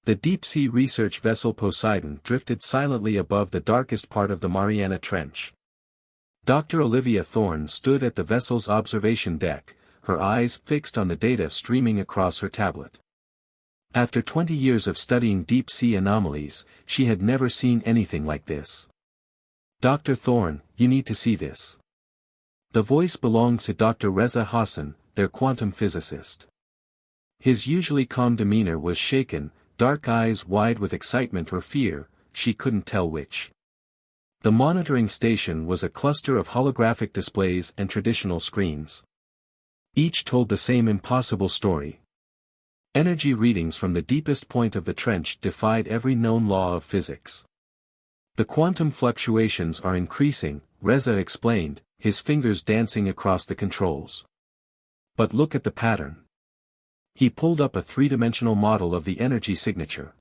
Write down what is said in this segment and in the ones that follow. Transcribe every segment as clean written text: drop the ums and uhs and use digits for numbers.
The deep-sea research vessel Poseidon drifted silently above the darkest part of the Mariana Trench. Dr. Olivia Thorne stood at the vessel's observation deck, her eyes fixed on the data streaming across her tablet. After 20 years of studying deep-sea anomalies, she had never seen anything like this. "Dr. Thorne, you need to see this." The voice belonged to Dr. Reza Hassan, their quantum physicist. His usually calm demeanor was shaken, dark eyes wide with excitement or fear, she couldn't tell which. The monitoring station was a cluster of holographic displays and traditional screens. Each told the same impossible story. Energy readings from the deepest point of the trench defied every known law of physics. "The quantum fluctuations are increasing," Reza explained, his fingers dancing across the controls. "But look at the pattern." He pulled up a three-dimensional model of the energy signature.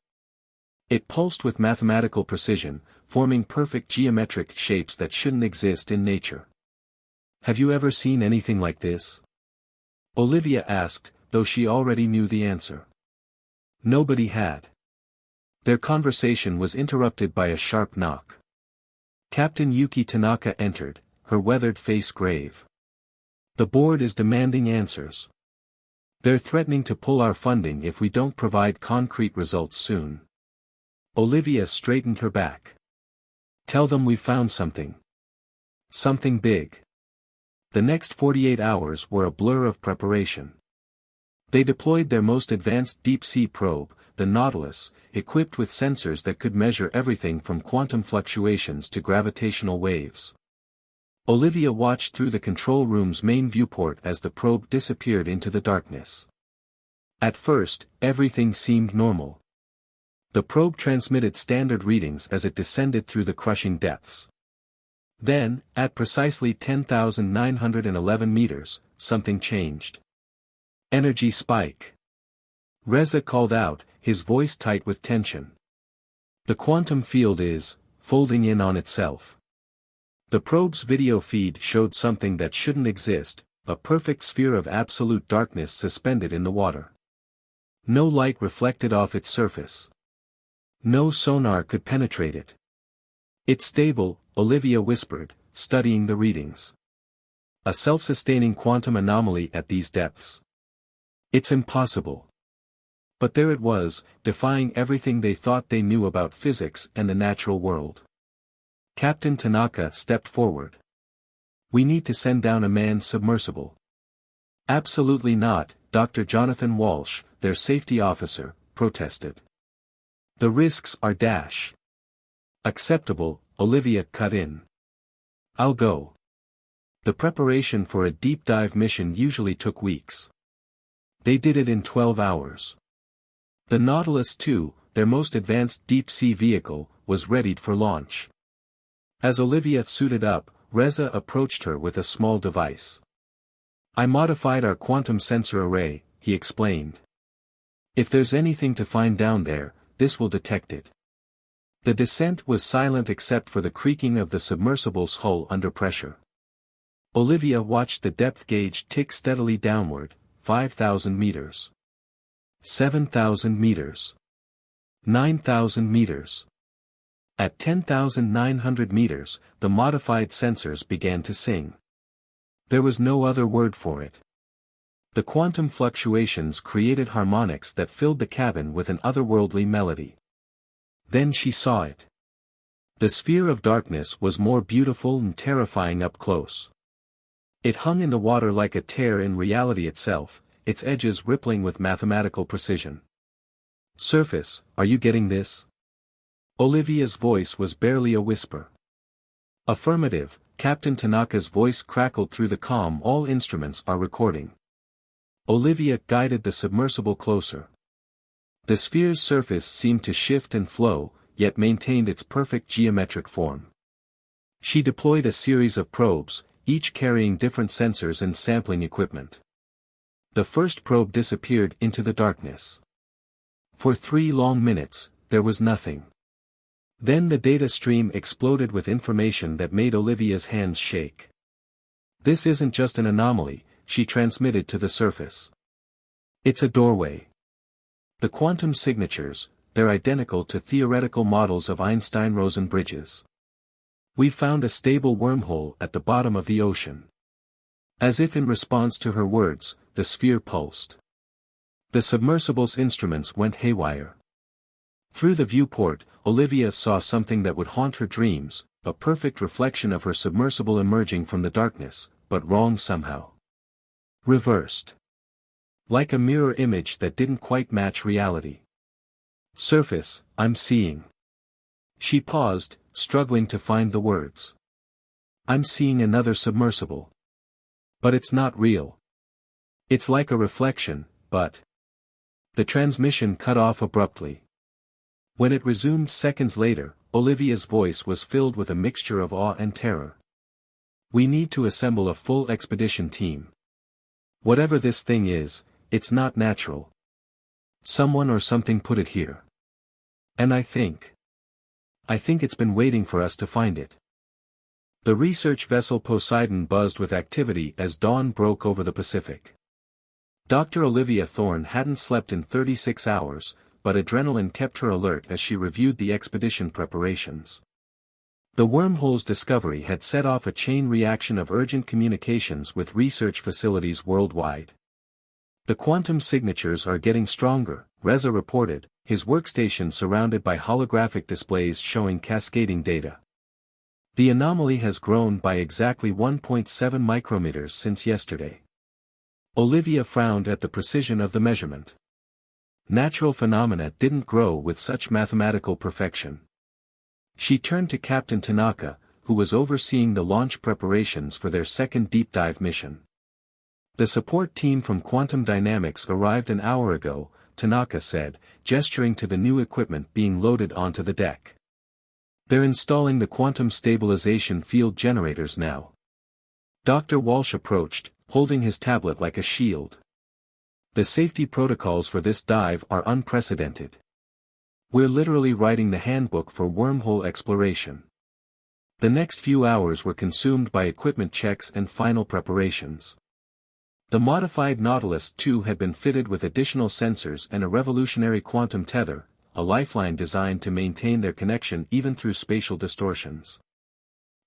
It pulsed with mathematical precision, forming perfect geometric shapes that shouldn't exist in nature. "Have you ever seen anything like this?" Olivia asked, though she already knew the answer. Nobody had. Their conversation was interrupted by a sharp knock. Captain Yuki Tanaka entered, her weathered face grave. "The board is demanding answers. They're threatening to pull our funding if we don't provide concrete results soon." Olivia straightened her back. "Tell them we found something. Something big." The next 48 hours were a blur of preparation. They deployed their most advanced deep-sea probe, the Nautilus, equipped with sensors that could measure everything from quantum fluctuations to gravitational waves. Olivia watched through the control room's main viewport as the probe disappeared into the darkness. At first, everything seemed normal. The probe transmitted standard readings as it descended through the crushing depths. Then, at precisely 10,911 meters, something changed. "Energy spike." Reza called out, his voice tight with tension. "The quantum field is folding in on itself." The probe's video feed showed something that shouldn't exist, a perfect sphere of absolute darkness suspended in the water. No light reflected off its surface. No sonar could penetrate it. "It's stable," Olivia whispered, studying the readings. "A self-sustaining quantum anomaly at these depths. It's impossible." But there it was, defying everything they thought they knew about physics and the natural world. Captain Tanaka stepped forward. "We need to send down a manned submersible." "Absolutely not," Dr. Jonathan Walsh, their safety officer, protested. "The risks are acceptable," Olivia cut in. "I'll go." The preparation for a deep dive mission usually took weeks. They did it in 12 hours. The Nautilus II, their most advanced deep-sea vehicle, was readied for launch. As Olivia suited up, Reza approached her with a small device. "I modified our quantum sensor array," he explained. "If there's anything to find down there, this will detect it." The descent was silent except for the creaking of the submersible's hull under pressure. Olivia watched the depth gauge tick steadily downward, 5,000 meters. 7,000 meters. 9,000 meters. At 10,900 meters, the modified sensors began to sing. There was no other word for it. The quantum fluctuations created harmonics that filled the cabin with an otherworldly melody. Then she saw it. The sphere of darkness was more beautiful and terrifying up close. It hung in the water like a tear in reality itself, its edges rippling with mathematical precision. "Surface, are you getting this?" Olivia's voice was barely a whisper. "Affirmative," Captain Tanaka's voice crackled through the calm all instruments are recording. Olivia guided the submersible closer. The sphere's surface seemed to shift and flow, yet maintained its perfect geometric form. She deployed a series of probes, each carrying different sensors and sampling equipment. The first probe disappeared into the darkness. For 3 long minutes, there was nothing. Then the data stream exploded with information that made Olivia's hands shake. "This isn't just an anomaly," she transmitted to the surface. "It's a doorway. The quantum signatures, they're identical to theoretical models of Einstein-Rosen bridges. We found a stable wormhole at the bottom of the ocean. As if in response to her words, the sphere pulsed. The submersible's instruments went haywire. Through the viewport, Olivia saw something that would haunt her dreams, a perfect reflection of her submersible emerging from the darkness, but wrong somehow. Reversed. Like a mirror image that didn't quite match reality. Surface, I'm seeing. She paused, struggling to find the words. I'm seeing another submersible. But it's not real. It's like a reflection, but... The transmission cut off abruptly. When it resumed seconds later, Olivia's voice was filled with a mixture of awe and terror. We need to assemble a full expedition team. Whatever this thing is, it's not natural. Someone or something put it here. And I think it's been waiting for us to find it. The research vessel Poseidon buzzed with activity as dawn broke over the Pacific. Dr. Olivia Thorne hadn't slept in 36 hours, but adrenaline kept her alert as she reviewed the expedition preparations. The wormhole's discovery had set off a chain reaction of urgent communications with research facilities worldwide. The quantum signatures are getting stronger, Reza reported, his workstation surrounded by holographic displays showing cascading data. The anomaly has grown by exactly 1.7 micrometers since yesterday. Olivia frowned at the precision of the measurement. Natural phenomena didn't grow with such mathematical perfection. She turned to Captain Tanaka, who was overseeing the launch preparations for their second deep dive mission. The support team from Quantum Dynamics arrived an hour ago, Tanaka said, gesturing to the new equipment being loaded onto the deck. They're installing the quantum stabilization field generators now. Dr. Walsh approached, holding his tablet like a shield. The safety protocols for this dive are unprecedented. We're literally writing the handbook for wormhole exploration. The next few hours were consumed by equipment checks and final preparations. The modified Nautilus II had been fitted with additional sensors and a revolutionary quantum tether, a lifeline designed to maintain their connection even through spatial distortions.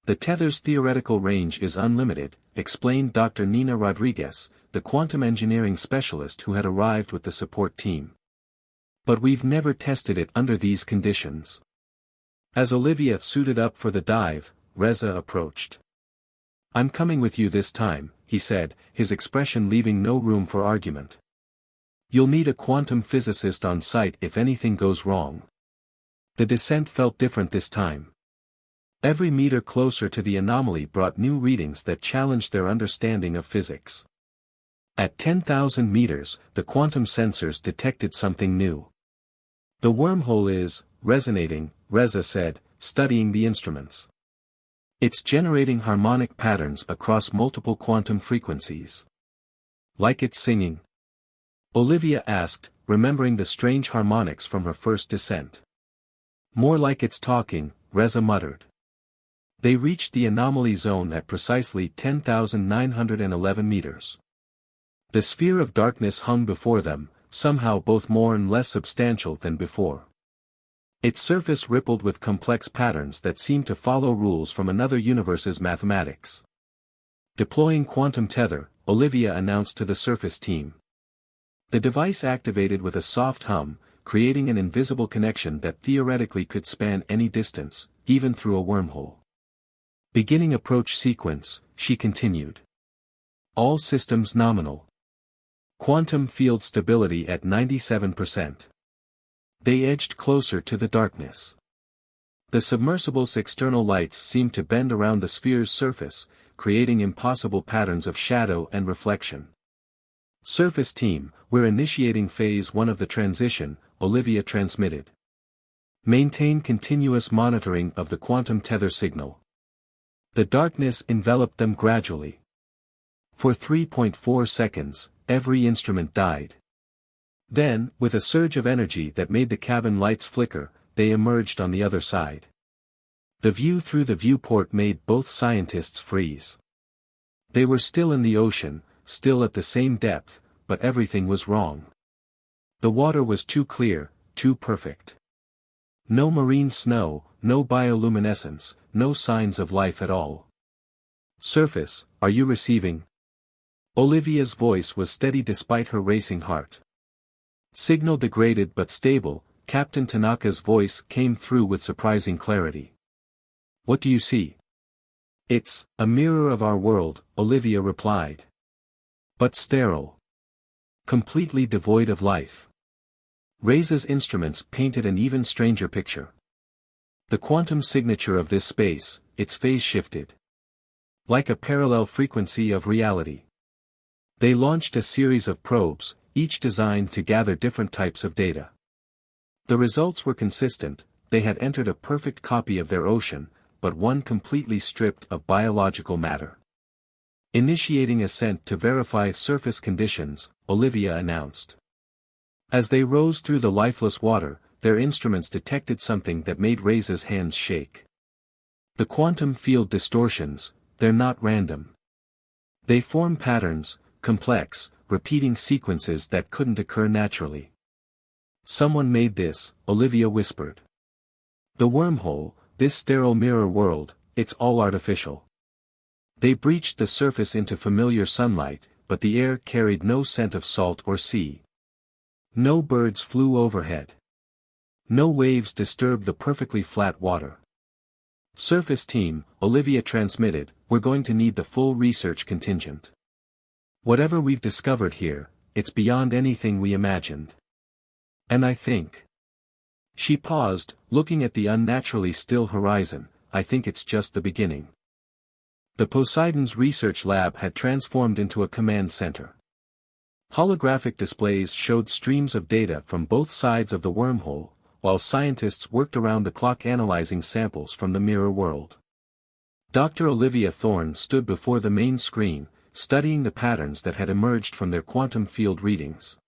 The tether's theoretical range is unlimited, explained Dr. Nina Rodriguez, the quantum engineering specialist who had arrived with the support team. But we've never tested it under these conditions. As Olivia suited up for the dive, Reza approached. I'm coming with you this time, he said, his expression leaving no room for argument. You'll need a quantum physicist on site if anything goes wrong. The descent felt different this time. Every meter closer to the anomaly brought new readings that challenged their understanding of physics. At 10,000 meters, the quantum sensors detected something new. The wormhole is resonating, Reza said, studying the instruments. It's generating harmonic patterns across multiple quantum frequencies. Like it's singing? Olivia asked, remembering the strange harmonics from her first descent. More like it's talking, Reza muttered. They reached the anomaly zone at precisely 10,911 meters. The sphere of darkness hung before them, somehow both more and less substantial than before. Its surface rippled with complex patterns that seemed to follow rules from another universe's mathematics. Deploying quantum tether, Olivia announced to the surface team. The device activated with a soft hum, creating an invisible connection that theoretically could span any distance, even through a wormhole. Beginning approach sequence, she continued. All systems nominal. Quantum field stability at 97%. They edged closer to the darkness. The submersible's external lights seemed to bend around the sphere's surface, creating impossible patterns of shadow and reflection. Surface team, we're initiating phase 1 of the transition, Olivia transmitted. Maintain continuous monitoring of the quantum tether signal. The darkness enveloped them gradually. For 3.4 seconds, every instrument died. Then, with a surge of energy that made the cabin lights flicker, they emerged on the other side. The view through the viewport made both scientists freeze. They were still in the ocean, still at the same depth, but everything was wrong. The water was too clear, too perfect. No marine snow, no bioluminescence, no signs of life at all. Surface, are you receiving? Olivia's voice was steady despite her racing heart. Signal degraded but stable, Captain Tanaka's voice came through with surprising clarity. What do you see? It's a mirror of our world, Olivia replied. But sterile. Completely devoid of life. Reza's instruments painted an even stranger picture. The quantum signature of this space, its phase shifted. Like a parallel frequency of reality. They launched a series of probes, each designed to gather different types of data. The results were consistent, they had entered a perfect copy of their ocean, but one completely stripped of biological matter. Initiating ascent to verify surface conditions, Olivia announced. As they rose through the lifeless water, their instruments detected something that made Reza's hands shake. The quantum field distortions, they're not random. They form patterns, complex, repeating sequences that couldn't occur naturally. Someone made this, Olivia whispered. The wormhole, this sterile mirror world, it's all artificial. They breached the surface into familiar sunlight, but the air carried no scent of salt or sea. No birds flew overhead. No waves disturbed the perfectly flat water. Surface team, Olivia transmitted, we're going to need the full research contingent. Whatever we've discovered here, it's beyond anything we imagined. And I think. She paused, looking at the unnaturally still horizon, I think it's just the beginning. The Poseidon's research lab had transformed into a command center. Holographic displays showed streams of data from both sides of the wormhole, while scientists worked around the clock analyzing samples from the mirror world. Dr. Olivia Thorne stood before the main screen, studying the patterns that had emerged from their quantum field readings.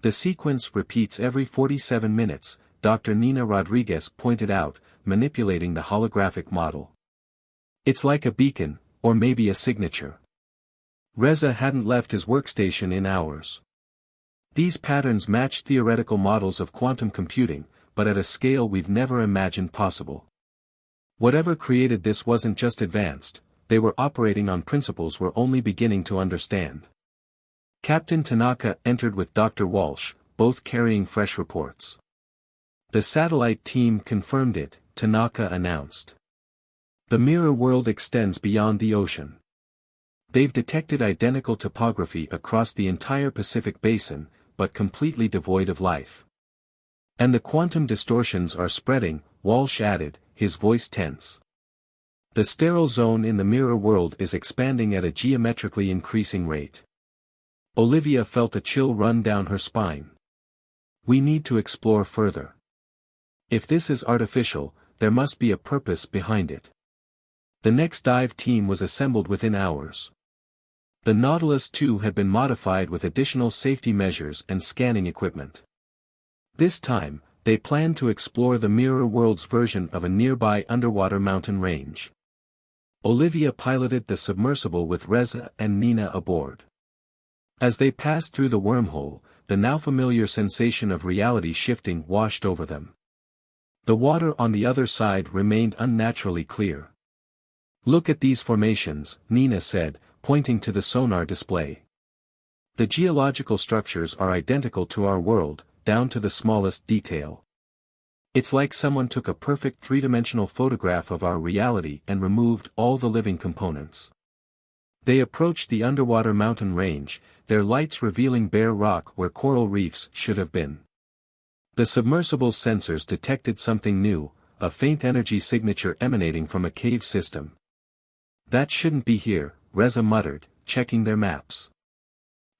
The sequence repeats every 47 minutes, Dr. Nina Rodriguez pointed out, manipulating the holographic model. It's like a beacon, or maybe a signature. Reza hadn't left his workstation in hours. These patterns matched theoretical models of quantum computing, but at a scale we've never imagined possible. Whatever created this wasn't just advanced, they were operating on principles we're only beginning to understand. Captain Tanaka entered with Dr. Walsh, both carrying fresh reports. The satellite team confirmed it, Tanaka announced. The mirror world extends beyond the ocean. They've detected identical topography across the entire Pacific Basin, but completely devoid of life. And the quantum distortions are spreading, Walsh added, his voice tense. The sterile zone in the mirror world is expanding at a geometrically increasing rate. Olivia felt a chill run down her spine. We need to explore further. If this is artificial, there must be a purpose behind it. The next dive team was assembled within hours. The Nautilus II had been modified with additional safety measures and scanning equipment. This time, they planned to explore the mirror world's version of a nearby underwater mountain range. Olivia piloted the submersible with Reza and Nina aboard. As they passed through the wormhole, the now familiar sensation of reality shifting washed over them. The water on the other side remained unnaturally clear. Look at these formations, Nina said, pointing to the sonar display. The geological structures are identical to our world, down to the smallest detail. It's like someone took a perfect three-dimensional photograph of our reality and removed all the living components. They approached the underwater mountain range, their lights revealing bare rock where coral reefs should have been. The submersible's sensors detected something new, a faint energy signature emanating from a cave system. That shouldn't be here, Reza muttered, checking their maps.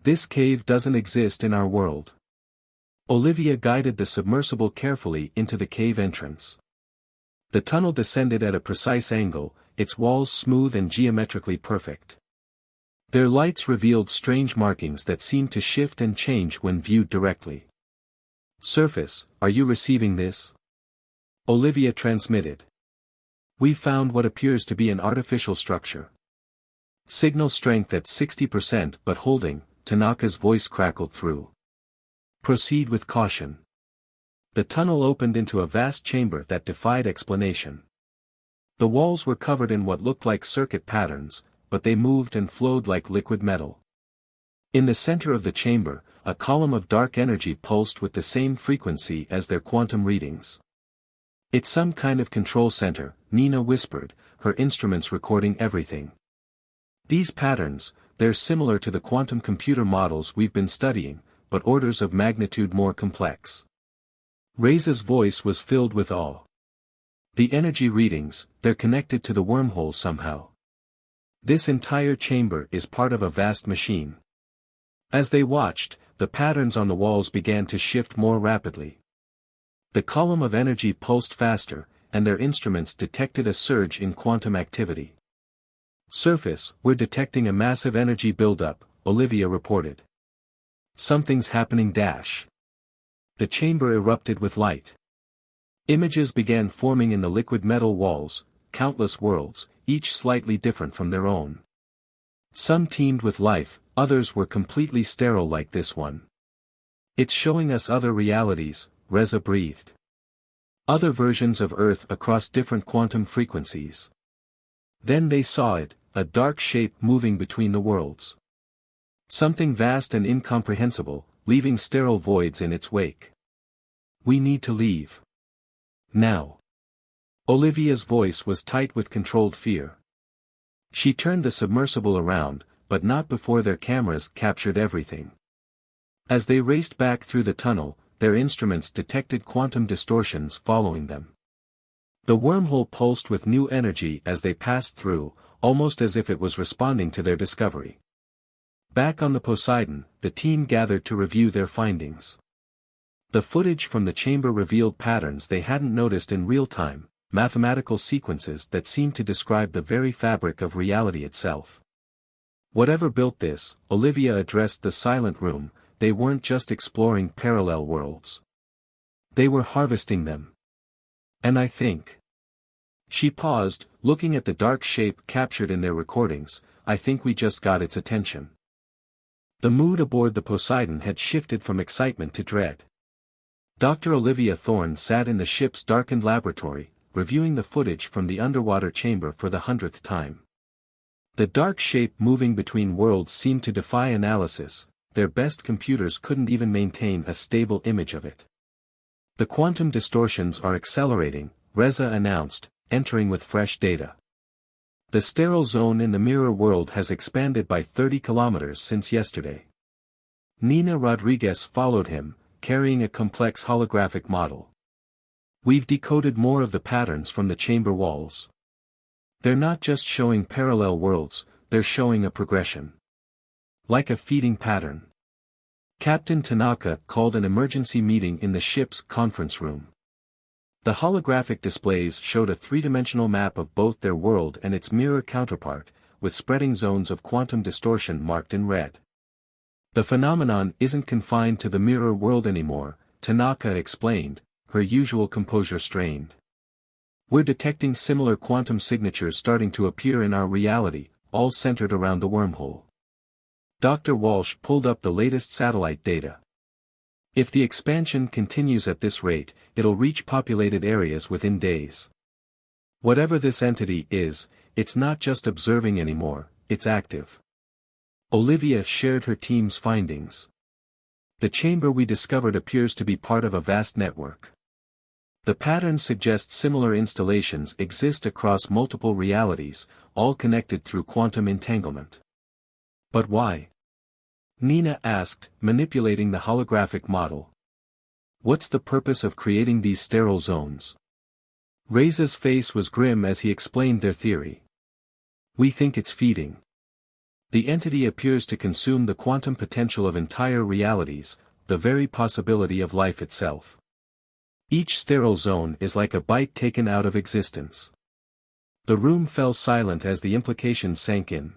This cave doesn't exist in our world. Olivia guided the submersible carefully into the cave entrance. The tunnel descended at a precise angle, its walls smooth and geometrically perfect. Their lights revealed strange markings that seemed to shift and change when viewed directly. Surface, are you receiving this? Olivia transmitted. We found what appears to be an artificial structure. Signal strength at 60% but holding, Tanaka's voice crackled through. Proceed with caution. The tunnel opened into a vast chamber that defied explanation. The walls were covered in what looked like circuit patterns, but they moved and flowed like liquid metal. In the center of the chamber, a column of dark energy pulsed with the same frequency as their quantum readings. "It's some kind of control center," Nina whispered, her instruments recording everything. "These patterns, they're similar to the quantum computer models we've been studying, but orders of magnitude more complex." Reza's voice was filled with awe. "The energy readings, they're connected to the wormhole somehow. This entire chamber is part of a vast machine." As they watched, the patterns on the walls began to shift more rapidly. The column of energy pulsed faster, and their instruments detected a surge in quantum activity. "Surface, we're detecting a massive energy buildup," Olivia reported. "Something's happening." The chamber erupted with light. Images began forming in the liquid metal walls, countless worlds, each slightly different from their own. Some teemed with life, others were completely sterile like this one. "It's showing us other realities," Reza breathed. "Other versions of Earth across different quantum frequencies." Then they saw it, a dark shape moving between the worlds. Something vast and incomprehensible, leaving sterile voids in its wake. "We need to leave. Now." Olivia's voice was tight with controlled fear. She turned the submersible around, but not before their cameras captured everything. As they raced back through the tunnel, their instruments detected quantum distortions following them. The wormhole pulsed with new energy as they passed through, almost as if it was responding to their discovery. Back on the Poseidon, the team gathered to review their findings. The footage from the chamber revealed patterns they hadn't noticed in real time, mathematical sequences that seemed to describe the very fabric of reality itself. "Whatever built this," Olivia addressed the silent room, "they weren't just exploring parallel worlds. They were harvesting them. And I think..." She paused, looking at the dark shape captured in their recordings. "I think we just got its attention." The mood aboard the Poseidon had shifted from excitement to dread. Dr. Olivia Thorne sat in the ship's darkened laboratory, reviewing the footage from the underwater chamber for the 100th time. The dark shape moving between worlds seemed to defy analysis. Their best computers couldn't even maintain a stable image of it. "The quantum distortions are accelerating," Reza announced, entering with fresh data. "The sterile zone in the mirror world has expanded by 30 kilometers since yesterday." Nina Rodriguez followed him, carrying a complex holographic model. "We've decoded more of the patterns from the chamber walls. They're not just showing parallel worlds, they're showing a progression. Like a feeding pattern." Captain Tanaka called an emergency meeting in the ship's conference room. The holographic displays showed a three-dimensional map of both their world and its mirror counterpart, with spreading zones of quantum distortion marked in red. "The phenomenon isn't confined to the mirror world anymore," Tanaka explained, her usual composure strained. "We're detecting similar quantum signatures starting to appear in our reality, all centered around the wormhole." Dr. Walsh pulled up the latest satellite data. "If the expansion continues at this rate, it'll reach populated areas within days. Whatever this entity is, it's not just observing anymore, it's active." Olivia shared her team's findings. "The chamber we discovered appears to be part of a vast network. The patterns suggest similar installations exist across multiple realities, all connected through quantum entanglement." "But why?" Nina asked, manipulating the holographic model. "What's the purpose of creating these sterile zones?" Reza's face was grim as he explained their theory. "We think it's feeding. The entity appears to consume the quantum potential of entire realities, the very possibility of life itself. Each sterile zone is like a bite taken out of existence." The room fell silent as the implications sank in.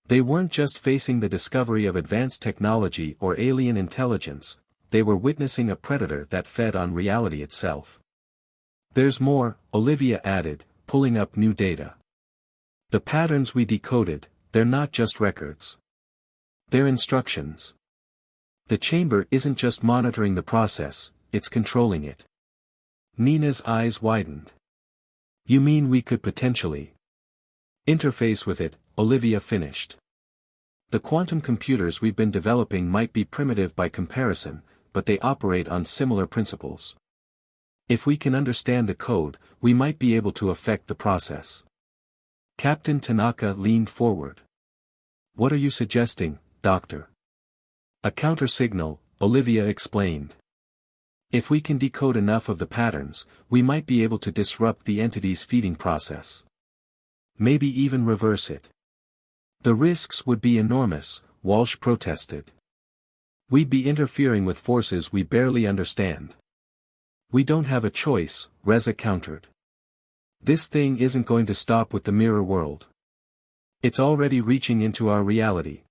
They weren't just facing the discovery of advanced technology or alien intelligence, they were witnessing a predator that fed on reality itself. "There's more," Olivia added, pulling up new data. "The patterns we decoded, they're not just records. They're instructions. The chamber isn't just monitoring the process, it's controlling it. Nina's eyes widened. You mean we could potentially interface with it, Olivia finished. The quantum computers we've been developing might be primitive by comparison, but they operate on similar principles. If we can understand the code, we might be able to affect the process. Captain Tanaka leaned forward. What are you suggesting, Doctor? A counter-signal, Olivia explained. If we can decode enough of the patterns, we might be able to disrupt the entity's feeding process. Maybe even reverse it. The risks would be enormous, Walsh protested. We'd be interfering with forces we barely understand. We don't have a choice, Reza countered. This thing isn't going to stop with the mirror world. It's already reaching into our reality.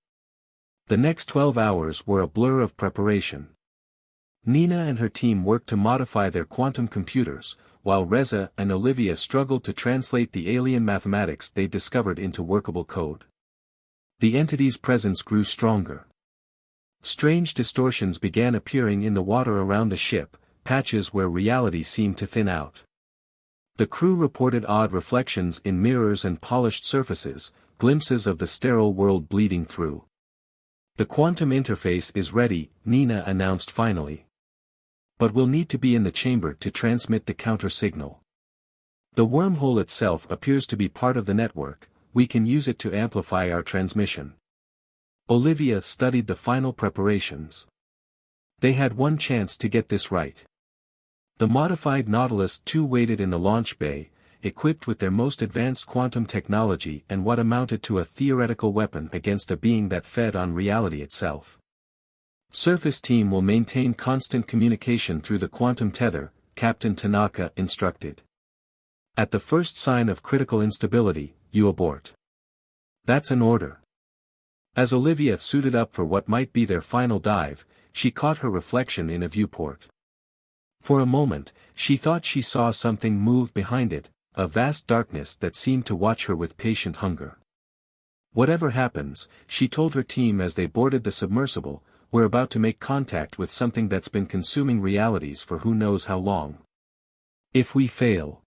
The next 12 hours were a blur of preparation. Nina and her team worked to modify their quantum computers, while Reza and Olivia struggled to translate the alien mathematics they discovered into workable code. The entity's presence grew stronger. Strange distortions began appearing in the water around the ship, patches where reality seemed to thin out. The crew reported odd reflections in mirrors and polished surfaces, glimpses of the sterile world bleeding through. The quantum interface is ready, Nina announced finally. But we'll need to be in the chamber to transmit the counter-signal. The wormhole itself appears to be part of the network, we can use it to amplify our transmission. Olivia studied the final preparations. They had one chance to get this right. The modified Nautilus II waited in the launch bay, equipped with their most advanced quantum technology and what amounted to a theoretical weapon against a being that fed on reality itself. Surface team will maintain constant communication through the quantum tether, Captain Tanaka instructed. At the first sign of critical instability, you abort. That's an order. As Olivia suited up for what might be their final dive, she caught her reflection in a viewport. For a moment, she thought she saw something move behind it, a vast darkness that seemed to watch her with patient hunger. Whatever happens, she told her team as they boarded the submersible, we're about to make contact with something that's been consuming realities for who knows how long. If we fail,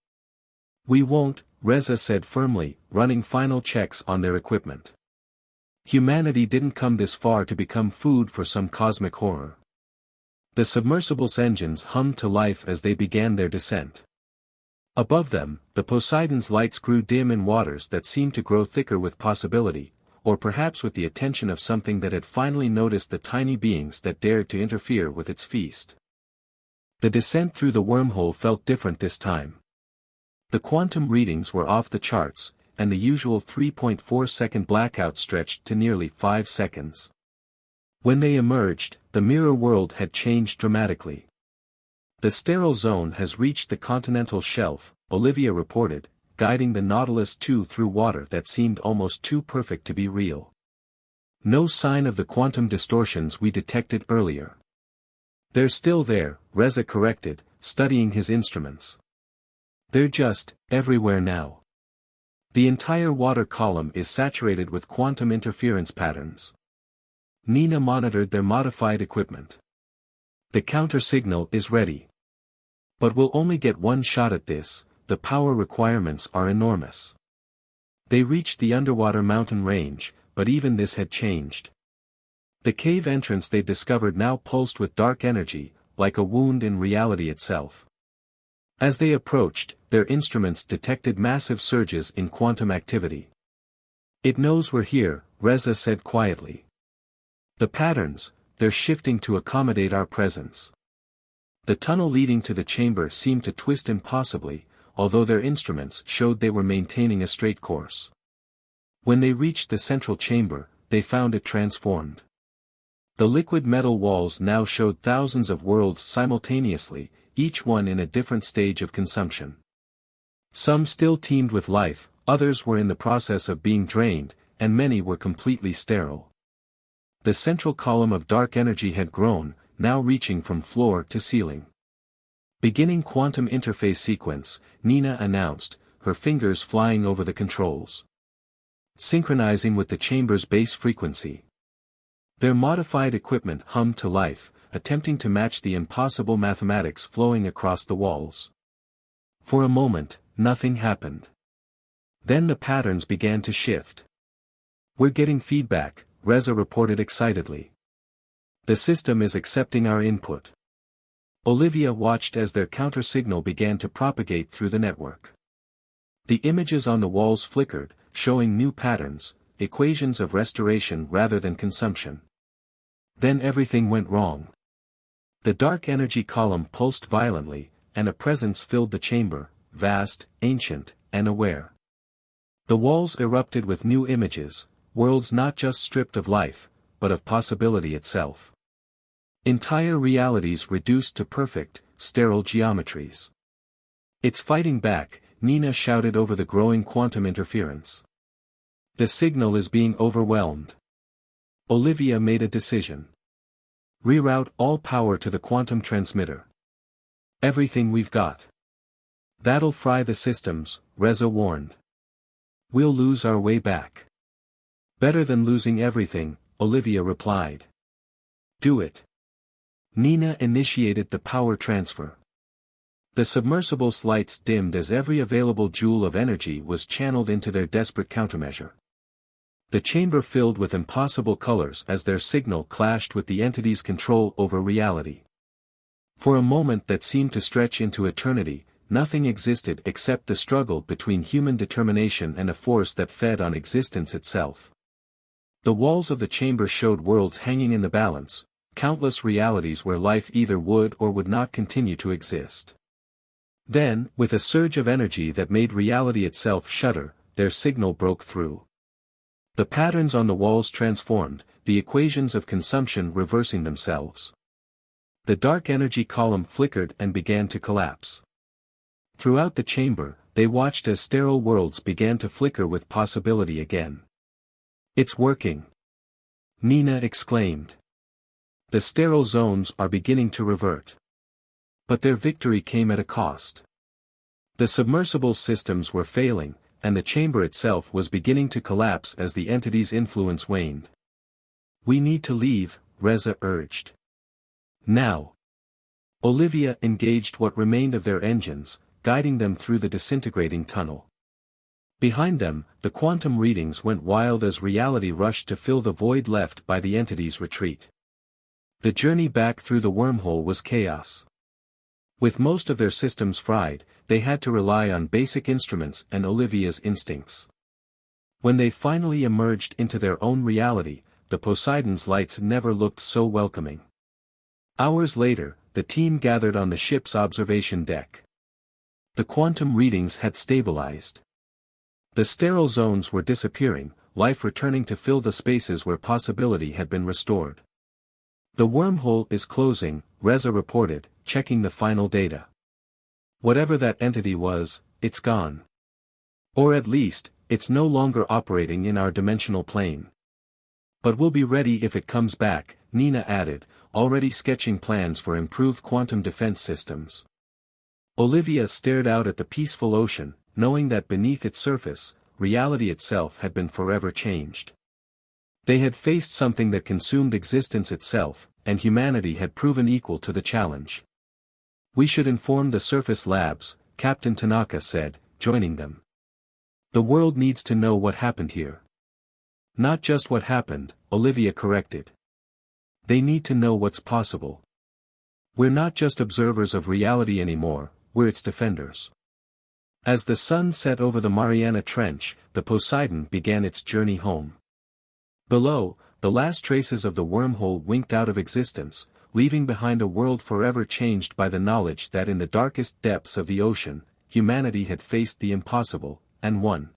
we won't, Reza said firmly, running final checks on their equipment. Humanity didn't come this far to become food for some cosmic horror. The submersible's engines hummed to life as they began their descent. Above them, the Poseidon's lights grew dim in waters that seemed to grow thicker with possibility, or perhaps with the attention of something that had finally noticed the tiny beings that dared to interfere with its feast. The descent through the wormhole felt different this time. The quantum readings were off the charts, and the usual 3.4-second blackout stretched to nearly 5 seconds. When they emerged, the mirror world had changed dramatically. The sterile zone has reached the continental shelf, Olivia reported, guiding the Nautilus II through water that seemed almost too perfect to be real. No sign of the quantum distortions we detected earlier. They're still there, Reza corrected, studying his instruments. They're just everywhere now. The entire water column is saturated with quantum interference patterns. Nina monitored their modified equipment. The counter-signal is ready. But we'll only get one shot at this, the power requirements are enormous. They reached the underwater mountain range, but even this had changed. The cave entrance they discovered now pulsed with dark energy, like a wound in reality itself. As they approached, their instruments detected massive surges in quantum activity. It knows we're here, Reza said quietly. The patterns, they're shifting to accommodate our presence. The tunnel leading to the chamber seemed to twist impossibly, although their instruments showed they were maintaining a straight course. When they reached the central chamber, they found it transformed. The liquid metal walls now showed thousands of worlds simultaneously, each one in a different stage of consumption. Some still teemed with life, others were in the process of being drained, and many were completely sterile. The central column of dark energy had grown, now reaching from floor to ceiling. Beginning quantum interface sequence, Nina announced, her fingers flying over the controls. Synchronizing with the chamber's base frequency. Their modified equipment hummed to life, attempting to match the impossible mathematics flowing across the walls. For a moment, nothing happened. Then the patterns began to shift. "We're getting feedback," Reza reported excitedly. "The system is accepting our input." Olivia watched as their counter-signal began to propagate through the network. The images on the walls flickered, showing new patterns, equations of restoration rather than consumption. Then everything went wrong. The dark energy column pulsed violently, and a presence filled the chamber, vast, ancient, and aware. The walls erupted with new images, worlds not just stripped of life, but of possibility itself. Entire realities reduced to perfect, sterile geometries. "It's fighting back," Nina shouted over the growing quantum interference. "The signal is being overwhelmed." Olivia made a decision. "Reroute all power to the quantum transmitter." "Everything we've got." "That'll fry the systems," Reza warned. "We'll lose our way back." "Better than losing everything," Olivia replied. "Do it." Nina initiated the power transfer. The submersible's lights dimmed as every available joule of energy was channeled into their desperate countermeasure. The chamber filled with impossible colors as their signal clashed with the entity's control over reality. For a moment that seemed to stretch into eternity, nothing existed except the struggle between human determination and a force that fed on existence itself. The walls of the chamber showed worlds hanging in the balance, countless realities where life either would or would not continue to exist. Then, with a surge of energy that made reality itself shudder, their signal broke through. The patterns on the walls transformed, the equations of consumption reversing themselves. The dark energy column flickered and began to collapse. Throughout the chamber, they watched as sterile worlds began to flicker with possibility again. "It's working!" Nina exclaimed. "The sterile zones are beginning to revert." But their victory came at a cost. The submersible systems were failing, and the chamber itself was beginning to collapse as the entity's influence waned. "We need to leave," Reza urged. "Now." Olivia engaged what remained of their engines, guiding them through the disintegrating tunnel. Behind them, the quantum readings went wild as reality rushed to fill the void left by the entity's retreat. The journey back through the wormhole was chaos. With most of their systems fried, they had to rely on basic instruments and Olivia's instincts. When they finally emerged into their own reality, the Poseidon's lights never looked so welcoming. Hours later, the team gathered on the ship's observation deck. The quantum readings had stabilized. The sterile zones were disappearing, life returning to fill the spaces where possibility had been restored. "The wormhole is closing," Reza reported, checking the final data. "Whatever that entity was, it's gone. Or at least, it's no longer operating in our dimensional plane. But we'll be ready if it comes back," Nina added, already sketching plans for improved quantum defense systems. Olivia stared out at the peaceful ocean, knowing that beneath its surface, reality itself had been forever changed. They had faced something that consumed existence itself, and humanity had proven equal to the challenge. "We should inform the surface labs," Captain Tanaka said, joining them. "The world needs to know what happened here." "Not just what happened," Olivia corrected. "They need to know what's possible. We're not just observers of reality anymore, we're its defenders." As the sun set over the Mariana Trench, the Poseidon began its journey home. Below, the last traces of the wormhole winked out of existence, leaving behind a world forever changed by the knowledge that in the darkest depths of the ocean, humanity had faced the impossible, and won.